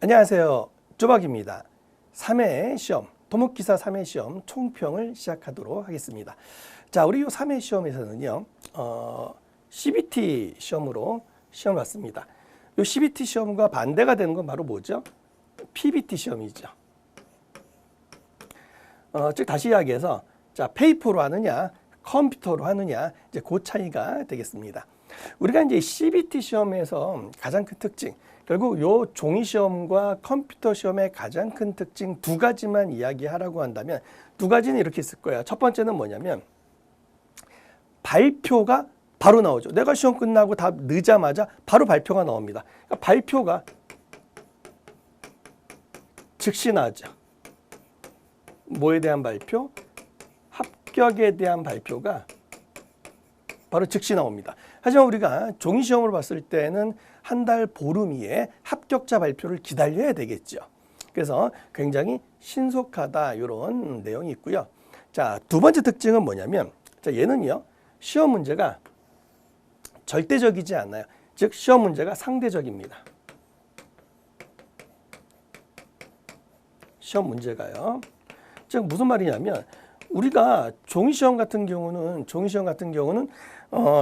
안녕하세요. 쪼박입니다. 3회 시험, 토목기사 3회 시험 총평을 시작하도록 하겠습니다. 자, 우리 이 3회 시험에서는요, CBT 시험으로 시험을 봤습니다. 이 CBT 시험과 반대가 되는 건 바로 뭐죠? PBT 시험이죠. 즉 다시 이야기해서 자, 페이퍼로 하느냐, 컴퓨터로 하느냐, 이제 그 차이가 되겠습니다. 우리가 이제 CBT 시험에서 가장 큰 특징, 결국 요 종이 시험과 컴퓨터 시험의 가장 큰 특징 두 가지만 이야기하라고 한다면 두 가지는 이렇게 있을 거예요. 첫 번째는 뭐냐면 발표가 바로 나오죠. 내가 시험 끝나고 다 늦자마자 바로 발표가 나옵니다. 그러니까 발표가 즉시 나죠. 뭐에 대한 발표? 합격에 대한 발표가 바로 즉시 나옵니다. 하지만 우리가 종이 시험을 봤을 때는 한 달 보름 이에 합격자 발표를 기다려야 되겠죠. 그래서 굉장히 신속하다 이런 내용이 있고요. 자, 두 번째 특징은 뭐냐면 자, 얘는요. 시험 문제가 절대적이지 않아요. 즉 시험 문제가 상대적입니다. 시험 문제가요. 즉 무슨 말이냐면 우리가 종이 시험 같은 경우는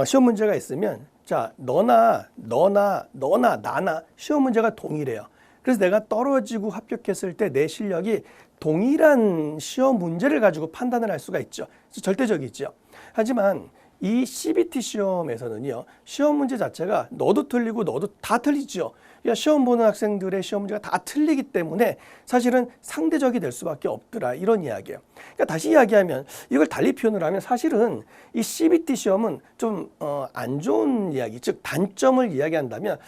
시험 문제가 있으면 자, 너나 나나 시험 문제가 동일해요. 그래서 내가 떨어지고 합격했을 때 내 실력이 동일한 시험 문제를 가지고 판단을 할 수가 있죠. 절대적이죠. 하지만 이 CBT 시험에서는요, 시험 문제 자체가 너도 틀리고 너도 다 틀리죠. 그러니까 시험 보는 학생들의 시험 문제가 다 틀리기 때문에 사실은 상대적이 될 수밖에 없더라 이런 이야기예요. 그러니까 다시 이야기하면 이걸 달리 표현을 하면 사실은 이 CBT 시험은 좀 안 좋은 이야기, 즉 단점을 이야기한다면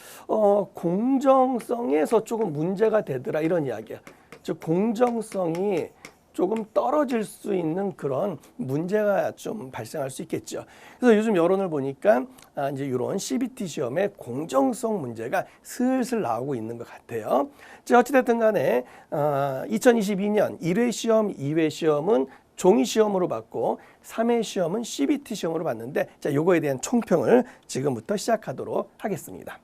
공정성에서 조금 문제가 되더라 이런 이야기예요. 즉 공정성이 조금 떨어질 수 있는 그런 문제가 좀 발생할 수 있겠죠. 그래서 요즘 여론을 보니까 이제 이런 CBT 시험의 공정성 문제가 슬슬 나오고 있는 것 같아요. 자, 어찌됐든 간에 2022년 1회 시험, 2회 시험은 종이 시험으로 받고 3회 시험은 CBT 시험으로 받는데 자, 요거에 대한 총평을 지금부터 시작하도록 하겠습니다.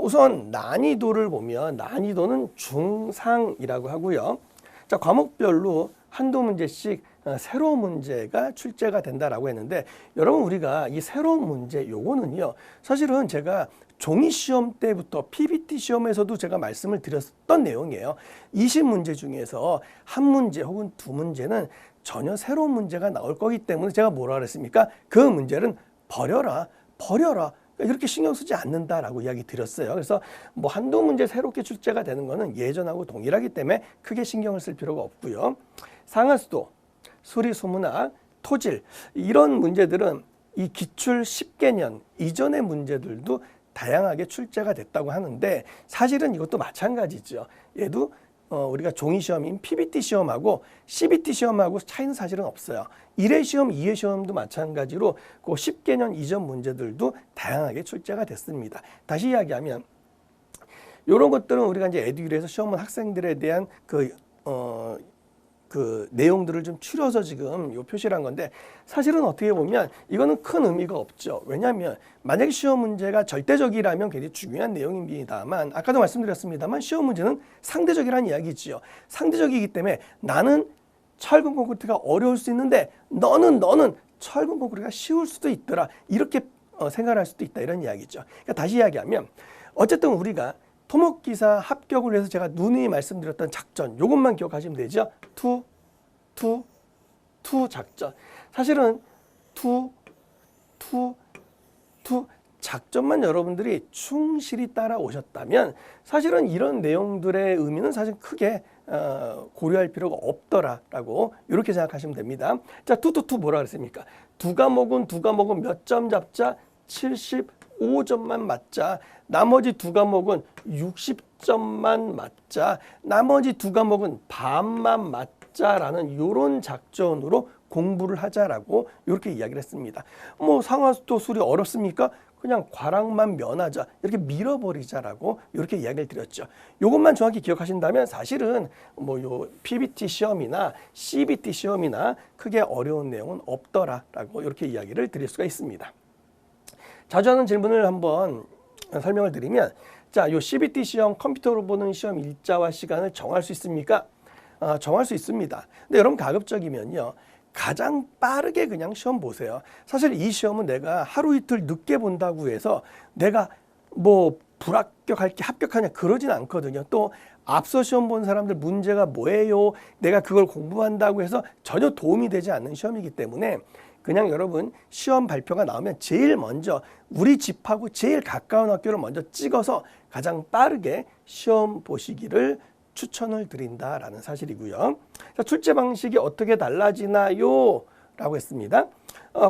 우선 난이도를 보면 난이도는 중상이라고 하고요. 자, 과목별로 한두 문제씩 새로운 문제가 출제가 된다라고 했는데 여러분 우리가 이 새로운 문제 요거는요. 사실은 제가 종이 시험 때부터 PBT 시험에서도 제가 말씀을 드렸던 내용이에요. 20문제 중에서 한 문제 혹은 두 문제는 전혀 새로운 문제가 나올 거기 때문에 제가 뭐라 그랬습니까? 그 문제는 버려라. 이렇게 신경 쓰지 않는다라고 이야기 드렸어요. 그래서 뭐 한두 문제 새롭게 출제가 되는 거는 예전하고 동일하기 때문에 크게 신경을 쓸 필요가 없고요. 상하수도, 수리소문학, 토질 이런 문제들은 이 기출 10개년 이전의 문제들도 다양하게 출제가 됐다고 하는데 사실은 이것도 마찬가지죠. 얘도 우리가 종이 시험인 PBT 시험하고 CBT 시험하고 차이는 사실은 없어요. 1회 시험, 2회 시험도 마찬가지로 그 10개년 이전 문제들도 다양하게 출제가 됐습니다. 다시 이야기하면 이런 것들은 우리가 이제 에듀윌에서 시험은 학생들에 대한 그 내용들을 좀 추려서 지금 요 표시를 한 건데 사실은 어떻게 보면 이거는 큰 의미가 없죠. 왜냐하면 만약에 시험 문제가 절대적이라면 굉장히 중요한 내용입니다만 아까도 말씀드렸습니다만 시험 문제는 상대적이라는 이야기지요. 상대적이기 때문에 나는 철근 콘크리트가 어려울 수 있는데 너는 철근 콘크리트가 쉬울 수도 있더라. 이렇게 생각할 수도 있다 이런 이야기죠. 그러니까 다시 이야기하면 어쨌든 우리가 토목기사 합격을 위해서 제가 누누이 말씀드렸던 작전 이것만 기억하시면 되죠. 투 작전. 사실은 투 작전만 여러분들이 충실히 따라오셨다면 사실은 이런 내용들의 의미는 사실 크게 고려할 필요가 없더라라고 이렇게 생각하시면 됩니다. 자, 투 뭐라 그랬습니까? 두 과목은 몇 점 잡자? 75점만 맞자. 나머지 두 과목은 60점만 맞자. 나머지 두 과목은 반만 맞자라는 이런 작전으로 공부를 하자라고 이렇게 이야기를 했습니다. 뭐 상하수도 수리 어렵습니까? 그냥 과락만 면하자. 이렇게 밀어버리자라고 이렇게 이야기를 드렸죠. 이것만 정확히 기억하신다면 사실은 뭐 요 PBT 시험이나 CBT 시험이나 크게 어려운 내용은 없더라라고 이렇게 이야기를 드릴 수가 있습니다. 자주 하는 질문을 한번 설명을 드리면 자, 요 CBT 시험 컴퓨터로 보는 시험 일자와 시간을 정할 수 있습니까? 정할 수 있습니다. 근데 여러분 가급적이면요. 가장 빠르게 그냥 시험 보세요. 사실 이 시험은 내가 하루 이틀 늦게 본다고 해서 내가 뭐 불합격할게 합격하냐 그러진 않거든요. 또 앞서 시험 본 사람들 문제가 뭐예요? 내가 그걸 공부한다고 해서 전혀 도움이 되지 않는 시험이기 때문에 그냥 여러분 시험 발표가 나오면 제일 먼저 우리 집하고 제일 가까운 학교를 먼저 찍어서 가장 빠르게 시험 보시기를 추천을 드린다라는 사실이고요. 자, 출제 방식이 어떻게 달라지나요? 라고 했습니다.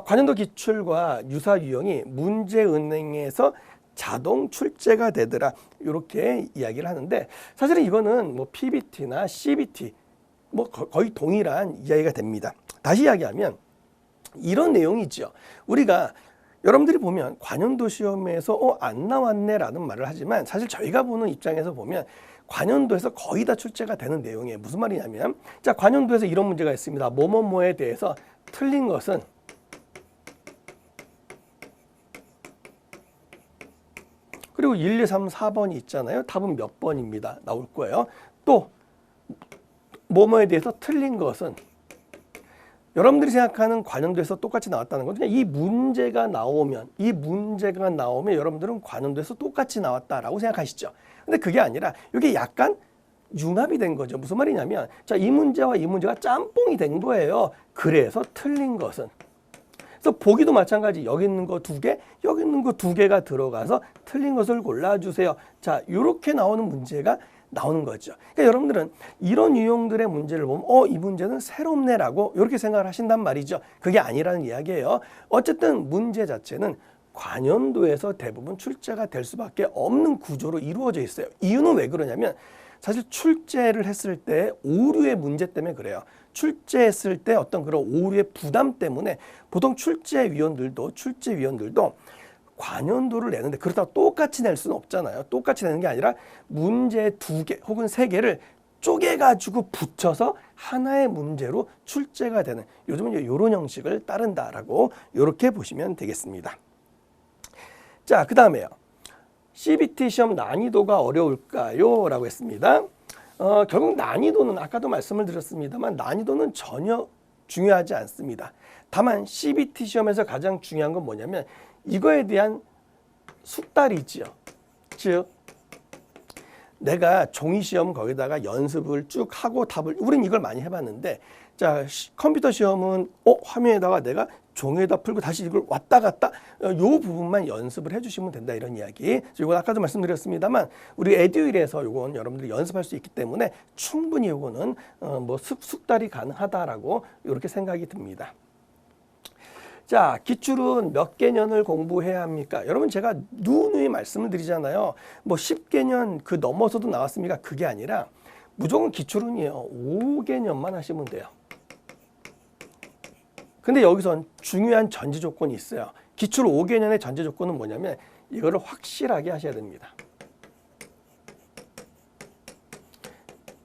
관연도 기출과 유사 유형이 문제은행에서 자동 출제가 되더라. 이렇게 이야기를 하는데 사실은 이거는 뭐 PBT나 CBT 뭐 거의 동일한 이야기가 됩니다. 다시 이야기하면 이런 내용이죠. 우리가 여러분들이 보면 관연도 시험에서 안 나왔네라는 말을 하지만 사실 저희가 보는 입장에서 보면 관연도에서 거의 다 출제가 되는 내용이에요. 무슨 말이냐면 자, 관연도에서 이런 문제가 있습니다. 뭐뭐뭐에 대해서 틀린 것은 그리고 1, 2, 3, 4번이 있잖아요. 답은 몇 번입니다. 나올 거예요. 또 뭐뭐에 대해서 틀린 것은 여러분들이 생각하는 관연도에서 똑같이 나왔다는 거죠. 이 문제가 나오면 여러분들은 관연도에서 똑같이 나왔다라고 생각하시죠. 근데 그게 아니라 이게 약간 융합이 된 거죠. 무슨 말이냐면 자, 이 문제와 이 문제가 짬뽕이 된 거예요. 그래서 틀린 것은 그래서 보기도 마찬가지. 여기 있는 거 2개, 여기 있는 거 2개가 들어가서 틀린 것을 골라주세요. 자, 이렇게 나오는 문제가 나오는 거죠. 그러니까 여러분들은 이런 유형들의 문제를 보면 이 문제는 새롭네라고 이렇게 생각을 하신단 말이죠. 그게 아니라는 이야기예요. 어쨌든 문제 자체는 관연도에서 대부분 출제가 될 수밖에 없는 구조로 이루어져 있어요. 이유는 왜 그러냐면 사실 출제를 했을 때 오류의 문제 때문에 그래요. 출제했을 때 어떤 그런 오류의 부담 때문에 보통 출제위원들도 관연도를 내는데 그렇다고 똑같이 낼 수는 없잖아요. 똑같이 내는 게 아니라 문제 2개 혹은 3개를 쪼개가지고 붙여서 하나의 문제로 출제가 되는 요즘은 이런 형식을 따른다라고 이렇게 보시면 되겠습니다. 자, 그 다음에요. CBT 시험 난이도가 어려울까요? 라고 했습니다. 결국 난이도는 아까도 말씀을 드렸습니다만 난이도는 전혀 중요하지 않습니다. 다만 CBT 시험에서 가장 중요한 건 뭐냐면 이거에 대한 숙달이지요. 즉 내가 종이 시험 거기다가 연습을 쭉 하고 답을 우린 이걸 많이 해봤는데 자, 컴퓨터 시험은 화면에다가 내가 종이에다 풀고 다시 이걸 왔다 갔다 요 부분만 연습을 해주시면 된다 이런 이야기. 이건 아까도 말씀드렸습니다만 우리 에듀윌에서 요건 여러분들이 연습할 수 있기 때문에 충분히 요거는 뭐 숙달이 가능하다라고 이렇게 생각이 듭니다. 자, 기출은 몇 개년을 공부해야 합니까? 여러분 제가 누누이 말씀을 드리잖아요. 뭐 10개년 그 넘어서도 나왔습니까? 그게 아니라 무조건 기출은요 5개년만 하시면 돼요. 근데 여기선 중요한 전제 조건이 있어요. 기출 5개년의 전제 조건은 뭐냐면 이거를 확실하게 하셔야 됩니다.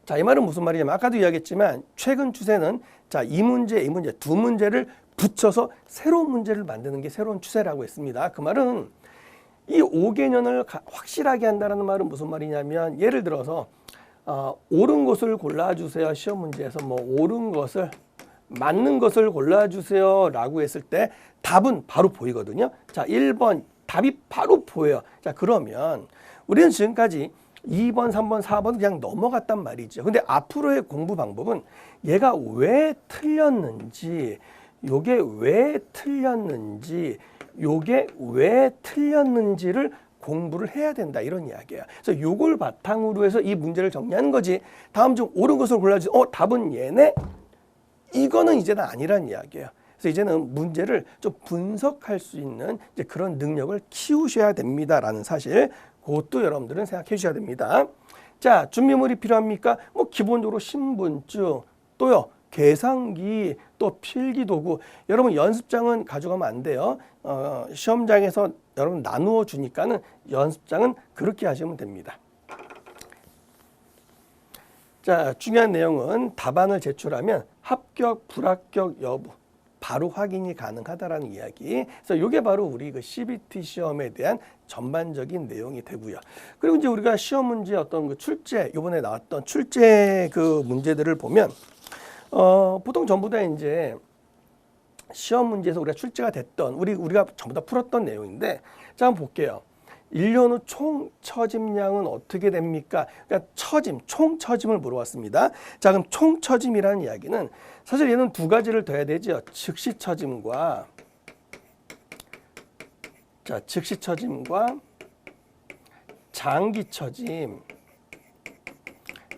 자, 이 말은 무슨 말이냐면 아까도 이야기했지만 최근 추세는 자, 이 문제 두 문제를 붙여서 새로운 문제를 만드는 게 새로운 추세라고 했습니다. 그 말은 이 5개년을 확실하게 한다는 말은 무슨 말이냐면 예를 들어서 옳은 것을 골라주세요. 시험 문제에서 뭐 옳은 것을 맞는 것을 골라주세요 라고 했을 때 답은 바로 보이거든요. 자, 1번 답이 바로 보여요. 자, 그러면 우리는 지금까지 2번, 3번, 4번 그냥 넘어갔단 말이죠. 근데 앞으로의 공부 방법은 얘가 왜 틀렸는지 요게 왜 틀렸는지를 공부를 해야 된다 이런 이야기예요. 그래서 요걸 바탕으로 해서 이 문제를 정리하는 거지. 다음 중 옳은 것을 골라주세요. 답은 얘네. 이거는 이제는 아니란 이야기예요. 그래서 이제는 문제를 좀 분석할 수 있는 이제 그런 능력을 키우셔야 됩니다라는 사실, 그것도 여러분들은 생각해 주셔야 됩니다. 자, 준비물이 필요합니까? 뭐 기본적으로 신분증, 또요 계산기, 또 필기도구. 여러분 연습장은 가져가면 안 돼요. 시험장에서 여러분 나누어 주니까는 연습장은 그렇게 하시면 됩니다. 자, 중요한 내용은 답안을 제출하면 합격, 불합격 여부 바로 확인이 가능하다라는 이야기. 그래서 이게 바로 우리 그 CBT 시험에 대한 전반적인 내용이 되고요. 그리고 이제 우리가 시험 문제 어떤 그 출제, 이번에 나왔던 출제 그 문제들을 보면 보통 전부 다 이제 시험 문제에서 우리가 출제가 됐던 우리가 전부 다 풀었던 내용인데, 자 한번 볼게요. 1년 후 총 처짐량은 어떻게 됩니까? 그러니까 총 처짐을 물어봤습니다. 자, 그럼 총 처짐이라는 이야기는 사실 얘는 두 가지를 더 해야 되죠. 즉시 처짐과 장기 처짐.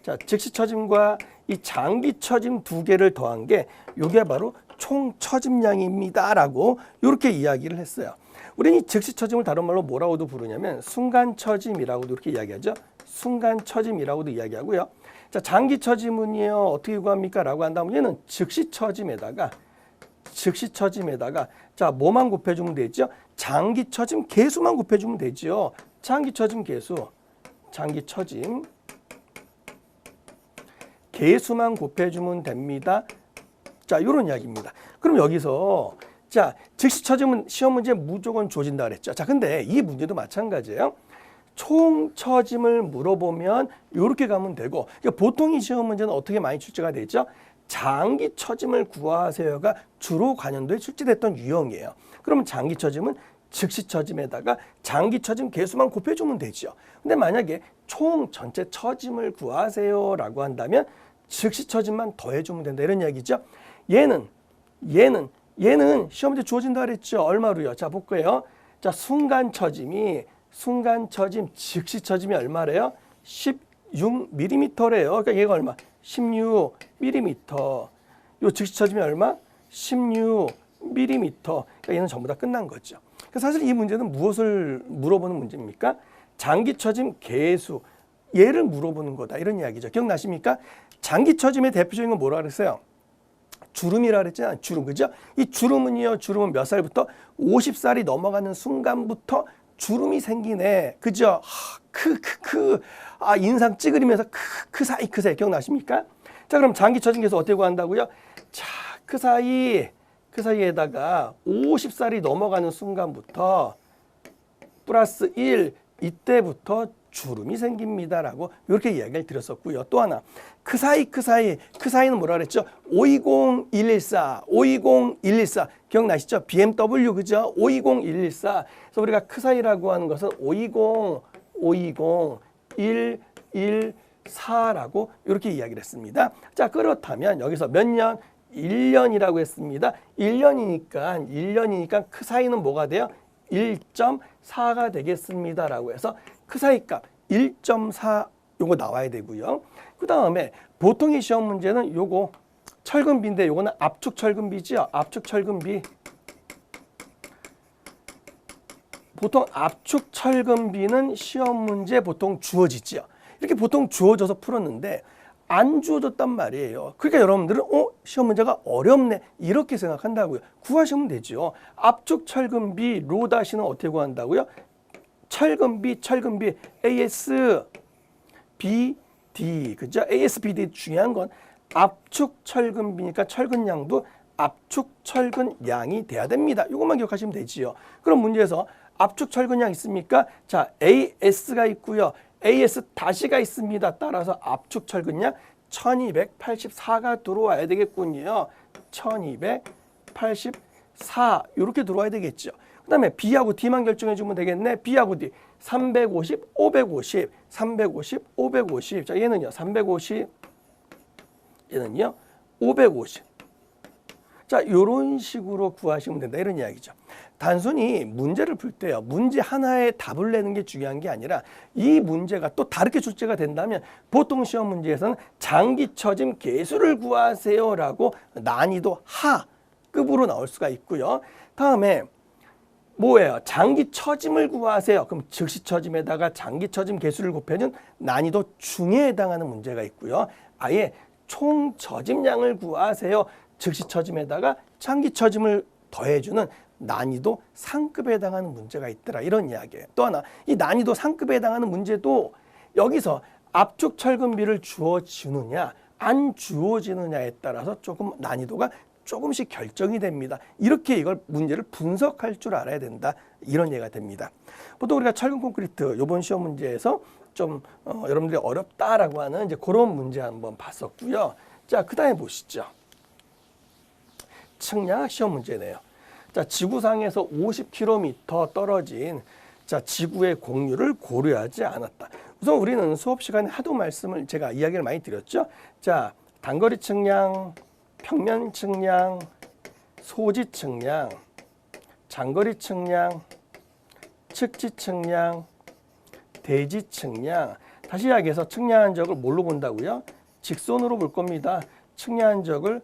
자, 즉시 처짐과 이 장기 처짐 두 개를 더한 게 이게 바로 총 처짐량입니다라고 이렇게 이야기를 했어요. 우리는 이 즉시 처짐을 다른 말로 뭐라고도 부르냐면 순간 처짐이라고도 이렇게 이야기하죠. 순간 처짐이라고도 이야기하고요. 자, 장기 처짐은요 어떻게 구합니까? 라고 한다면 얘는 즉시 처짐에다가 자, 뭐만 곱해주면 되죠? 장기 처짐 개수만 곱해주면 되죠. 장기 처짐 개수만 곱해주면 됩니다. 자, 이런 이야기입니다. 그럼 여기서 자, 즉시 처짐은 시험 문제에 무조건 주어진다 그랬죠. 자, 근데 이 문제도 마찬가지예요. 총 처짐을 물어보면 이렇게 가면 되고, 그러니까 보통 이 시험 문제는 어떻게 많이 출제가 되죠? 장기 처짐을 구하세요가 주로 관연도에 출제됐던 유형이에요. 그러면 장기 처짐은 즉시 처짐에다가 장기 처짐 개수만 곱해주면 되죠. 근데 만약에 총 전체 처짐을 구하세요라고 한다면 즉시 처짐만 더해주면 된다 이런 이야기죠. 얘는 시험 문제 주어진다 그랬죠. 얼마로요? 자, 볼게요. 자, 순간 처짐 즉시 처짐이 얼마래요? 16mm래요. 그러니까 얘가 얼마? 16mm. 요 즉시 처짐이 얼마? 16mm. 그러니까 얘는 전부 다 끝난 거죠. 그러니까 사실 이 문제는 무엇을 물어보는 문제입니까? 장기 처짐 개수. 얘를 물어보는 거다. 이런 이야기죠. 기억나십니까? 장기 처짐의 대표적인 건 뭐라 그랬어요? 주름이라 그랬잖아요. 주름, 그죠? 이 주름은 몇 살부터? 50살이 넘어가는 순간부터 주름이 생기네. 그죠? 인상 찌그리면서 그 사이 기억나십니까? 자, 그럼 장기 처짐 개수 어떻게 구한다고요? 자, 그 사이에다가 50살이 넘어가는 순간부터 플러스 1, 이때부터 주름이 생깁니다라고 이렇게 이야기를 드렸었고요. 또 하나, 그 사이는 뭐라 그랬죠? 520114 기억나시죠? BMW, 그죠? 520114. 그래서 우리가 그 사이라고 하는 것은 5205114라고 이렇게 이야기를 했습니다. 자, 그렇다면 여기서 몇 년? 1년이라고 했습니다. 1년이니까 그 사이는 뭐가 돼요? 1.4가 되겠습니다라고 해서 그 사이 값 1.4 요거 나와야 되고요. 그 다음에 보통의 시험 문제는 요거 철근비인데 요거는 압축 철근비죠. 압축 철근비. 보통 압축 철근비는 시험 문제 보통 주어지죠. 이렇게 보통 주어져서 풀었는데 안 주어졌단 말이에요. 그러니까 여러분들은 시험 문제가 어렵네 이렇게 생각한다고요. 구하시면 되죠. 압축 철근비 로-는 어떻게 구한다고요? 철근비 ASBD, 그죠? ASBD 중요한 건 압축 철근비니까 철근량도 압축 철근량이 돼야 됩니다. 이것만 기억하시면 되지요. 그럼 문제에서 압축 철근량 있습니까? 자, AS가 있고요. AS 다시가 있습니다. 따라서 압축 철근량 1284가 들어와야 되겠군요. 1284 이렇게 들어와야 되겠죠. 그 다음에 B하고 D만 결정해 주면 되겠네. B하고 D 350, 550, 350, 550. 자, 얘는요 350, 얘는요 550. 자, 이런 식으로 구하시면 된다 이런 이야기죠. 단순히 문제를 풀 때요, 문제 하나에 답을 내는 게 중요한 게 아니라 이 문제가 또 다르게 출제가 된다면 보통 시험 문제에서는 장기 처짐 개수를 구하세요라고 난이도 하급으로 나올 수가 있고요. 다음에 뭐예요? 장기 처짐을 구하세요. 그럼 즉시 처짐에다가 장기 처짐 개수를 곱해준 난이도 중에 해당하는 문제가 있고요. 아예 총 처짐량을 구하세요. 즉시 처짐에다가 장기 처짐을 더해주는 난이도 상급에 해당하는 문제가 있더라 이런 이야기예요. 또 하나, 이 난이도 상급에 해당하는 문제도 여기서 압축 철근비를 주어지느냐 안 주어지느냐에 따라서 조금 난이도가 조금씩 결정이 됩니다. 이렇게 이걸 문제를 분석할 줄 알아야 된다. 이런 얘기가 됩니다. 보통 우리가 철근 콘크리트 이번 시험 문제에서 좀 여러분들이 어렵다라고 하는 이제 그런 문제 한번 봤었고요. 자, 그다음에 보시죠. 측량학 시험 문제네요. 자, 지구상에서 50km 떨어진 자, 지구의 공유를 고려하지 않았다. 우선 우리는 수업 시간에 하도 말씀을 제가 이야기를 많이 드렸죠. 자, 단거리 측량, 평면 측량, 소지 측량, 장거리 측량, 측지 측량, 대지 측량. 다시 이야기해서 측량한 적을 뭘로 본다고요? 직선으로 볼 겁니다. 측량한 적을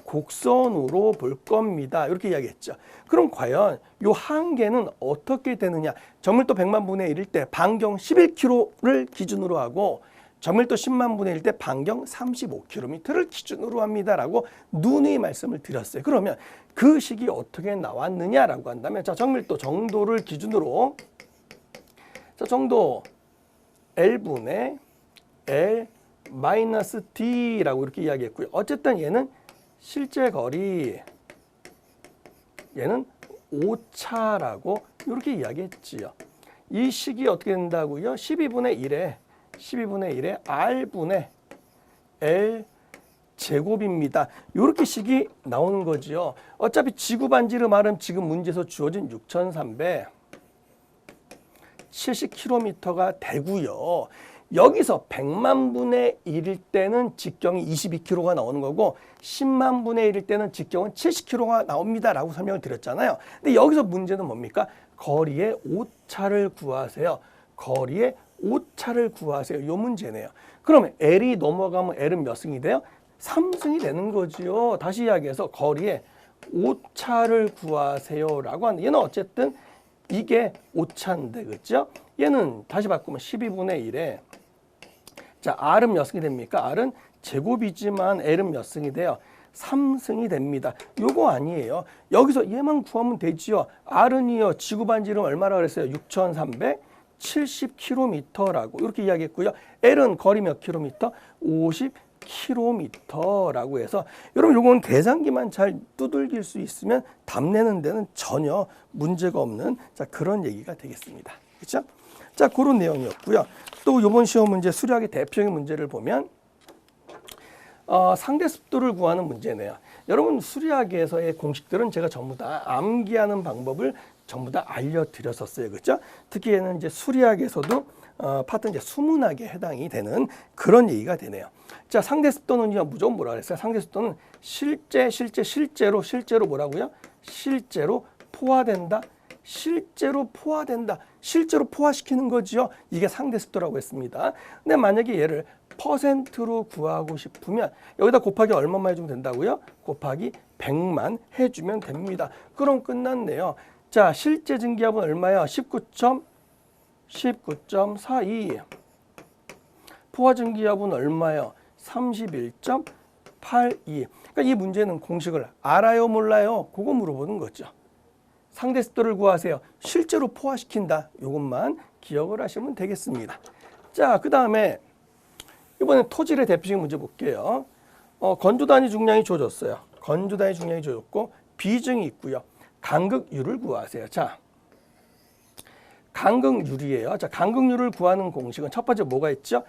곡선으로 볼 겁니다. 이렇게 이야기했죠. 그럼 과연 이 한계는 어떻게 되느냐? 정밀도 100만 분의 1일 때 반경 11km를 기준으로 하고 정밀도 10만 분의 1일 때 반경 35km를 기준으로 합니다라고 누누이 말씀을 드렸어요. 그러면 그 식이 어떻게 나왔느냐라고 한다면 자, 정밀도 정도를 기준으로 자, 정도 L분의 L 마이너스 D라고 이렇게 이야기했고요. 어쨌든 얘는 실제 거리, 얘는 오차라고 이렇게 이야기했지요. 이 식이 어떻게 된다고요? 12분의 1에 R분의 L 제곱입니다. 이렇게 식이 나오는 거지요. 어차피 지구 반지름 R은 지금 문제에서 주어진 6,370km가 되고요. 여기서 100만 분의 1일 때는 직경이 22km가 나오는 거고 10만 분의 1일 때는 직경은 70km가 나옵니다라고 설명을 드렸잖아요. 근데 여기서 문제는 뭡니까? 거리의 오차를 구하세요. 거리의 오차를 구하세요. 요 문제네요. 그러면 L이 넘어가면 L은 몇 승이 돼요? 3승이 되는 거지요. 다시 이야기해서 거리의 오차를 구하세요라고 하는데 얘는 어쨌든 이게 오차인데 그렇죠? 얘는 다시 바꾸면 12분의 1에 자, R은 몇 승이 됩니까? R은 제곱이지만 L은 몇 승이 돼요? 3승이 됩니다. 요거 아니에요. 여기서 얘만 구하면 되지요. R은요. 지구 반지름 얼마라 그랬어요? 6,370km라고 이렇게 이야기했고요. L은 거리 몇 킬로미터? 50km라고 해서 여러분 요건 계산기만 잘 두들길 수 있으면 답 내는 데는 전혀 문제가 없는 자, 그런 얘기가 되겠습니다. 그렇죠? 자, 그런 내용이었고요. 또 이번 시험 문제 수리학의 대표적인 문제를 보면 상대 습도를 구하는 문제네요. 여러분 수리학에서의 공식들은 제가 전부 다 암기하는 방법을 전부 다 알려드렸었어요. 그렇죠? 특히 얘는 이제 수리학에서도 파트 이제 수문학에 해당이 되는 그런 얘기가 되네요. 자, 상대 습도는요, 무조건 뭐라 그랬어요? 상대 습도는 실제로 뭐라고요? 실제로 포화된다. 실제로 포화된다. 실제로 포화시키는 거지요. 이게 상대 습도라고 했습니다. 근데 만약에 얘를 퍼센트로 구하고 싶으면 여기다 곱하기 얼마만 해주면 된다고요? 곱하기 100만 해주면 됩니다. 그럼 끝났네요. 자, 실제 증기압은 얼마야? 19.42. 포화 증기압은 얼마요? 31.82. 그러니까 이 문제는 공식을 알아요, 몰라요? 그거 물어보는 거죠. 상대 습도를 구하세요. 실제로 포화시킨다. 이것만 기억을 하시면 되겠습니다. 자, 그 다음에 이번엔 토질의 대표적인 문제 볼게요. 건조 단위 중량이 주어졌어요. 건조 단위 중량이 주어졌고 비중이 있고요. 간극율을 구하세요. 자, 간극율이에요. 자, 간극율을 구하는 공식은 첫 번째 뭐가 있죠?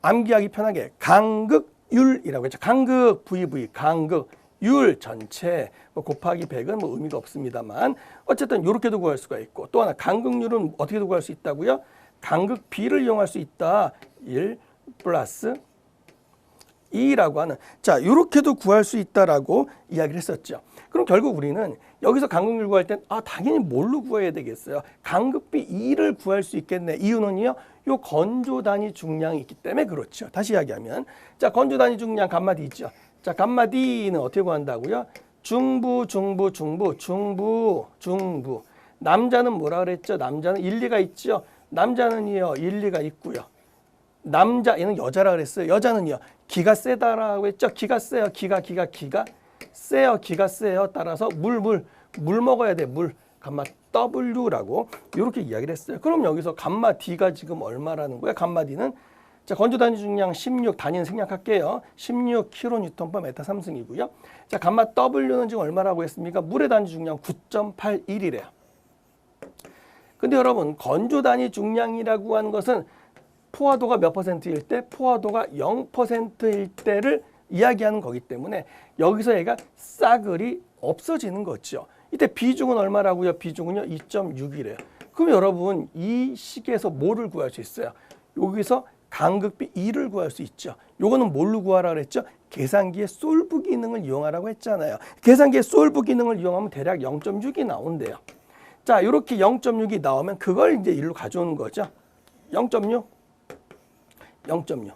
암기하기 편하게 간극율이라고 했죠. 간극, VV, 간극율 전체 뭐 곱하기 100은 뭐 의미가 없습니다만 어쨌든 이렇게도 구할 수가 있고 또 하나 간극률은 어떻게도 구할 수 있다고요? 간극비를 이용할 수 있다. 1 플러스 2라고 하는 자, 이렇게도 구할 수 있다라고 이야기를 했었죠. 그럼 결국 우리는 여기서 간극률 구할 땐 당연히 뭘로 구해야 되겠어요? 간극비 2를 구할 수 있겠네. 이유는요. 요 건조 단위 중량이 있기 때문에 그렇죠. 다시 이야기하면 자, 건조 단위 중량 감마 D죠. 자, 감마 D는 어떻게 구한다고요? 중부. 남자는 뭐라 그랬죠? 남자는 일리가 있죠. 남자는요. 일리가 있고요. 남자 얘는 여자라 그랬어요. 여자는요. 기가 세다라고 했죠. 기가 세요. 기가 세요. 기가 세요. 따라서 물 먹어야 돼. 물. 감마 W라고 이렇게 이야기를 했어요. 그럼 여기서 감마 D가 지금 얼마라는 거야? 감마 D는 자, 건조 단위 중량 16, 단위는 생략할게요. 16kNm/m 3승이고요. 자, 감마 W는 지금 얼마라고 했습니까? 물의 단위 중량 9.81이래요. 근데 여러분, 건조 단위 중량이라고 하는 것은 포화도가 몇 %일 때? 포화도가 0%일 때를 이야기하는 거기 때문에 여기서 얘가 싸그리 없어지는 거죠. 이때 비중은 얼마라고요? 비중은요 2.6이래요. 그럼 여러분 이 식에서 뭐를 구할 수 있어요? 여기서 간극비 2를 구할 수 있죠. 요거는 뭘로 구하라 그랬죠? 계산기의 솔브 기능을 이용하라고 했잖아요. 계산기의 솔브 기능을 이용하면 대략 0.6이 나온대요. 자, 이렇게 0.6이 나오면 그걸 이제 1로 가져오는 거죠. 0.6, 0.6.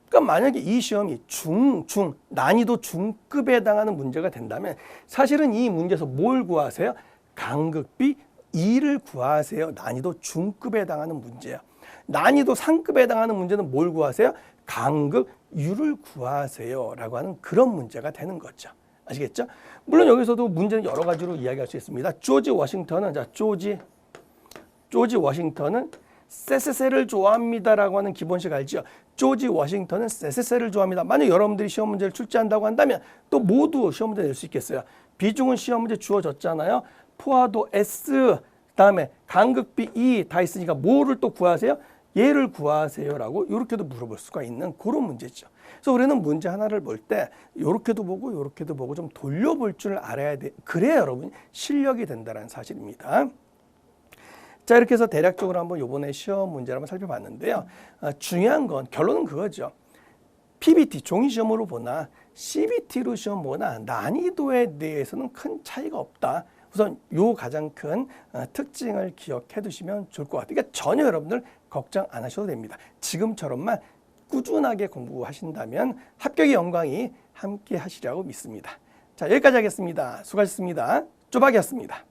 그러니까 만약에 이 시험이 난이도 중급에 해당하는 문제가 된다면 사실은 이 문제에서 뭘 구하세요? 간극비 2를 구하세요. 난이도 중급에 해당하는 문제야. 난이도 상급에 해당하는 문제는 뭘 구하세요? 간극 U를 구하세요 라고 하는 그런 문제가 되는 거죠. 아시겠죠? 물론 여기서도 문제는 여러 가지로 이야기할 수 있습니다. 조지 워싱턴은 조지 워싱턴은 쎄쎄쎄를 좋아합니다라고 하는 기본식 알죠? 조지 워싱턴은 쎄쎄쎄를 좋아합니다. 만약 여러분들이 시험 문제를 출제한다고 한다면 또 모두 시험 문제 낼 수 있겠어요. 비중은 시험 문제 주어졌잖아요. 포화도 S, 그다음에 간극비 E 다 있으니까 뭐를 또 구하세요? 얘를 구하세요라고 이렇게도 물어볼 수가 있는 그런 문제죠. 그래서 우리는 문제 하나를 볼 때 이렇게도 보고 이렇게도 보고 좀 돌려볼 줄 알아야 돼. 그래야 여러분 실력이 된다는 사실입니다. 자, 이렇게 해서 대략적으로 한번 이번에 시험 문제를 한번 살펴봤는데요. 중요한 건 결론은 그거죠. PBT 종이 시험으로 보나 CBT로 시험 보나 난이도에 대해서는 큰 차이가 없다. 우선 요 가장 큰 특징을 기억해 두시면 좋을 것 같아요. 그러니까 전혀 여러분들 걱정 안 하셔도 됩니다. 지금처럼만 꾸준하게 공부하신다면 합격의 영광이 함께 하시리라고 믿습니다. 자, 여기까지 하겠습니다. 수고하셨습니다. 쪼박이었습니다.